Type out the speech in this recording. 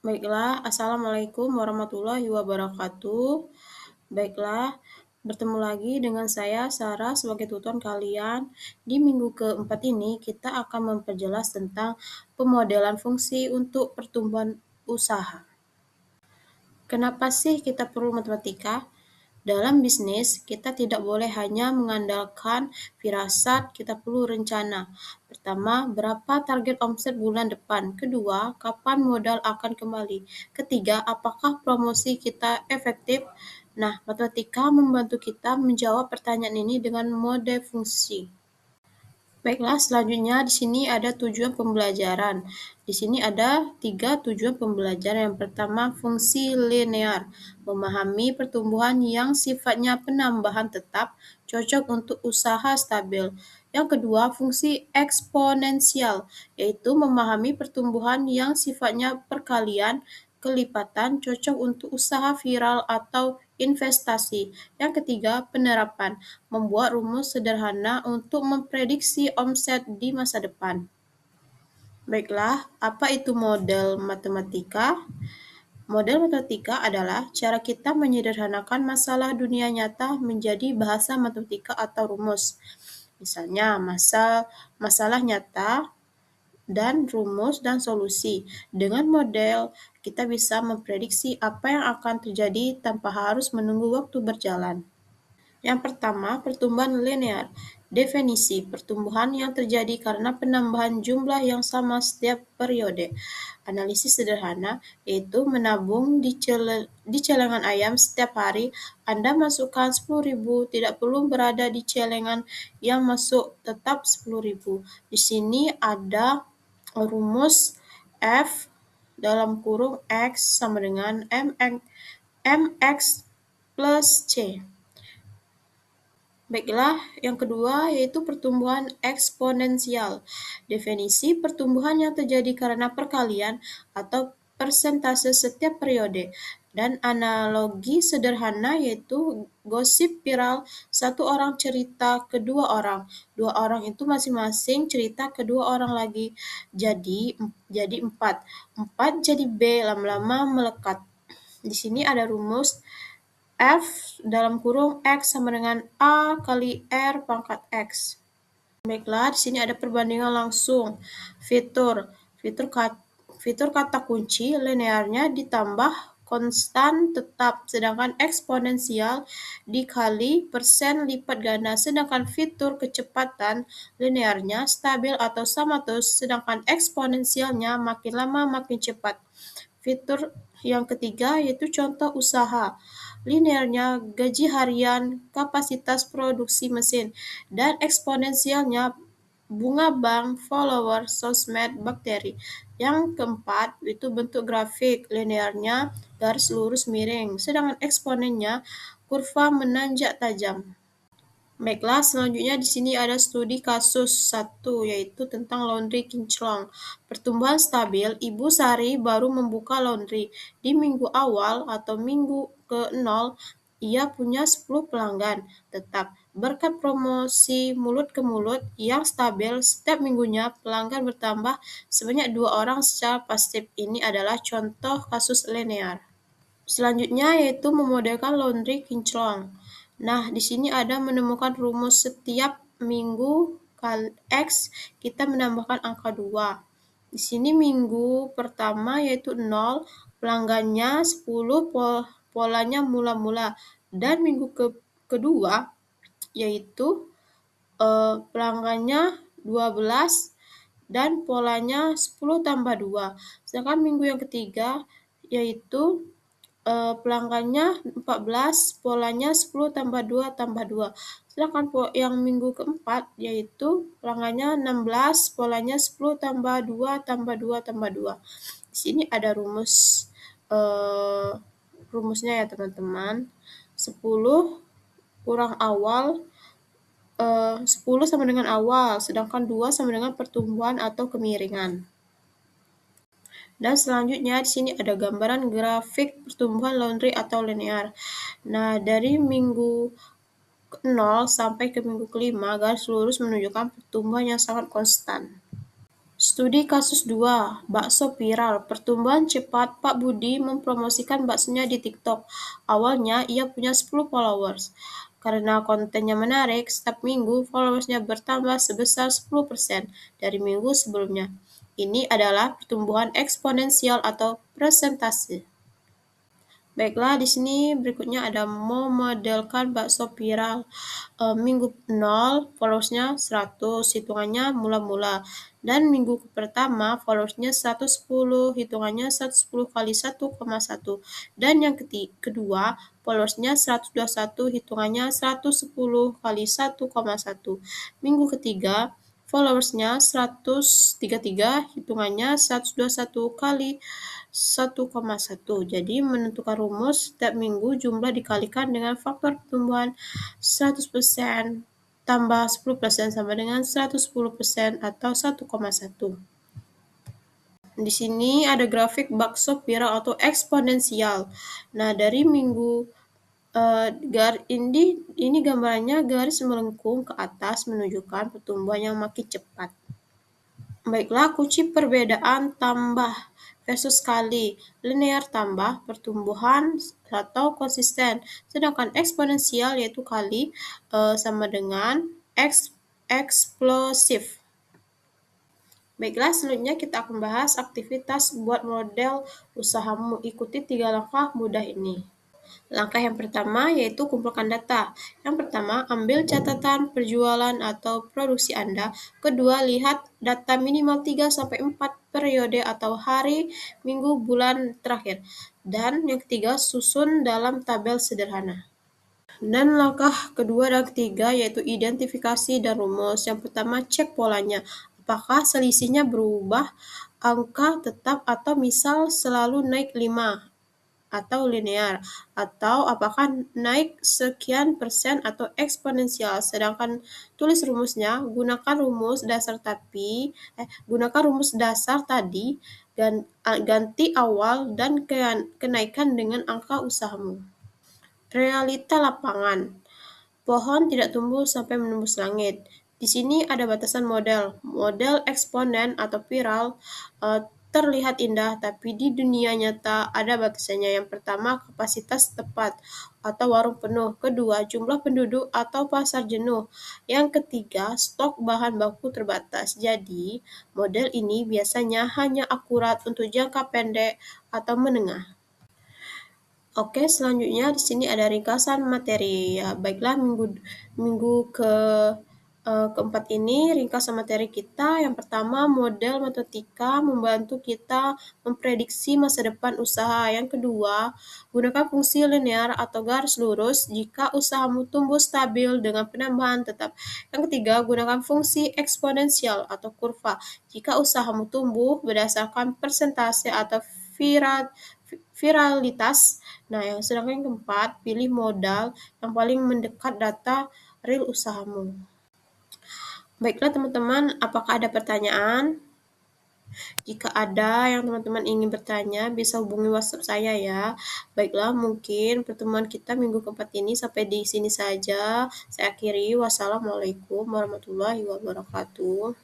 Baiklah, Assalamualaikum warahmatullahi wabarakatuh. Baiklah, bertemu lagi dengan saya, Sarah, sebagai tutor kalian. Di minggu keempat ini, kita akan memperjelas tentang pemodelan fungsi untuk pertumbuhan usaha. Kenapa sih kita perlu matematika? Dalam bisnis, kita tidak boleh hanya mengandalkan firasat, kita perlu rencana. Pertama, berapa target omset bulan depan? Kedua, kapan modal akan kembali? Ketiga, apakah promosi kita efektif? Nah, matematika membantu kita menjawab pertanyaan ini dengan mode fungsi. Baiklah, selanjutnya di sini ada tujuan pembelajaran. Di sini ada 3 tujuan pembelajaran. Yang pertama, fungsi linear, memahami pertumbuhan yang sifatnya penambahan tetap, cocok untuk usaha stabil. Yang kedua, fungsi eksponensial, yaitu memahami pertumbuhan yang sifatnya perkalian, kelipatan, cocok untuk usaha viral atau investasi. Yang ketiga, penerapan, membuat rumus sederhana untuk memprediksi omset di masa depan. Baiklah, apa itu model matematika? Model matematika adalah cara kita menyederhanakan masalah dunia nyata menjadi bahasa matematika atau rumus. Misalnya, masalah nyata dan rumus dan solusi. Dengan model, kita bisa memprediksi apa yang akan terjadi tanpa harus menunggu waktu berjalan. Yang pertama, pertumbuhan linear. Definisi pertumbuhan yang terjadi karena penambahan jumlah yang sama setiap periode. Analisis sederhana yaitu menabung di celengan ayam setiap hari. Anda masukkan 10.000, tidak perlu berada di celengan yang masuk tetap 10.000. Di sini ada rumus F dalam kurung X sama dengan MX plus C. Baiklah, yang kedua yaitu pertumbuhan eksponensial. Definisi pertumbuhan yang terjadi karena perkalian atau persentase setiap periode. Dan analogi sederhana yaitu gosip viral, satu orang cerita ke dua orang. Dua orang itu masing-masing cerita ke dua orang lagi. Jadi 4. 4 jadi B, lama-lama melekat. Di sini ada rumus F dalam kurung X sama dengan A kali R pangkat X. Baiklah, di sini ada perbandingan langsung. Fitur kata kunci linearnya ditambah konstan tetap, sedangkan eksponensial dikali persen lipat ganda, sedangkan fitur kecepatan linearnya stabil atau sama terus, sedangkan eksponensialnya makin lama makin cepat. Fitur yang ketiga yaitu contoh usaha. Linearnya gaji harian, kapasitas produksi mesin, dan eksponensialnya bunga bank, follower, sosmed, bakteri. Yang keempat itu bentuk grafik. Linearnya garis lurus miring, sedangkan eksponennya kurva menanjak tajam. Baiklah, selanjutnya di sini ada studi kasus 1, yaitu tentang laundry kinclong. Pertumbuhan stabil, Ibu Sari baru membuka laundry. Di minggu awal atau minggu ke-0, ia punya 10 pelanggan tetap. Berkat promosi mulut ke mulut yang stabil, setiap minggunya pelanggan bertambah sebanyak 2 orang secara pasif. Ini adalah contoh kasus linear. Selanjutnya yaitu memodelkan laundry kinclong. Nah, di sini ada menemukan rumus setiap minggu X, kita menambahkan angka 2. Di sini minggu pertama yaitu 0, pelanggannya 10, polanya mula-mula. Dan minggu kedua yaitu pelanggannya 12 dan polanya 10 tambah 2. Sedangkan minggu yang ketiga yaitu pelanggannya 14, polanya 10 tambah 2 tambah 2. Sedangkan yang minggu keempat yaitu pelanggannya 16, polanya 10 tambah 2 tambah 2 tambah 2. Di sini ada rumusnya ya teman-teman. 10 kurang awal, 10 sama dengan awal, sedangkan 2 sama dengan pertumbuhan atau kemiringan. Dan selanjutnya di sini ada gambaran grafik pertumbuhan laundry atau linear. Nah, dari minggu ke-0 sampai ke minggu ke-5, garis lurus menunjukkan pertumbuhan yang sangat konstan. Studi kasus 2, bakso viral, pertumbuhan cepat. Pak Budi mempromosikan baksonya di TikTok. Awalnya ia punya 10 followers. Karena kontennya menarik, setiap minggu followersnya bertambah sebesar 10% dari minggu sebelumnya. Ini adalah pertumbuhan eksponensial atau persentase. Baiklah, di sini berikutnya ada memodelkan bakso viral. Minggu 0, followersnya 100, hitungannya mula-mula. Dan minggu pertama, followersnya 110, hitungannya 110 kali 1,1. Dan yang kedua, followersnya 121, hitungannya 110 kali 1,1. Minggu ketiga, followersnya 133, hitungannya 121 kali 1,1. Jadi menentukan rumus, setiap minggu jumlah dikalikan dengan faktor pertumbuhan 100% tambah 10% sama dengan 110% atau 1,1. Di sini ada grafik bakso viral atau eksponensial. Nah, dari minggu ini gambarnya garis melengkung ke atas menunjukkan pertumbuhan yang makin cepat. Baiklah, kunci perbedaan tambah versus kali. Linear tambah, pertumbuhan atau konsisten. Sedangkan eksponensial yaitu kali sama dengan eksplosif. Baiklah, selanjutnya kita akan bahas aktivitas buat model usahamu. Ikuti 3 langkah mudah ini. Langkah yang pertama yaitu kumpulkan data. Yang pertama, ambil catatan penjualan atau produksi Anda. Kedua, lihat data minimal 3-4 periode atau hari, minggu, bulan terakhir. Dan yang ketiga, susun dalam tabel sederhana. Dan langkah kedua dan ketiga yaitu identifikasi dan rumus. Yang pertama, cek polanya. Apakah selisihnya berubah, angka tetap atau misal selalu naik 5 atau linear, atau apakah naik sekian persen atau eksponensial. Sedangkan tulis rumusnya, gunakan rumus dasar tadi dan ganti awal dan kenaikan dengan angka usahamu. Realita lapangan. Pohon tidak tumbuh sampai menembus langit. Di sini ada batasan model. Model eksponen atau viral terlihat indah, tapi di dunia nyata ada batasannya. Yang pertama, kapasitas tepat atau warung penuh. Kedua, jumlah penduduk atau pasar jenuh. Yang ketiga, stok bahan baku terbatas. Jadi, model ini biasanya hanya akurat untuk jangka pendek atau menengah. Oke, selanjutnya di sini ada ringkasan materi. Ya, baiklah, minggu keempat ini ringkasan materi kita. Yang pertama, model matematika membantu kita memprediksi masa depan usaha. Yang kedua, gunakan fungsi linear atau garis lurus jika usahamu tumbuh stabil dengan penambahan tetap. Yang ketiga, gunakan fungsi eksponensial atau kurva jika usahamu tumbuh berdasarkan persentase atau viralitas. Nah, sedangkan yang keempat, pilih modal yang paling mendekat data real usahamu. Baiklah teman-teman, apakah ada pertanyaan? Jika ada yang teman-teman ingin bertanya, bisa hubungi WhatsApp saya ya. Baiklah, mungkin pertemuan kita minggu keempat ini sampai di sini saja. Saya akhiri. Wassalamualaikum warahmatullahi wabarakatuh.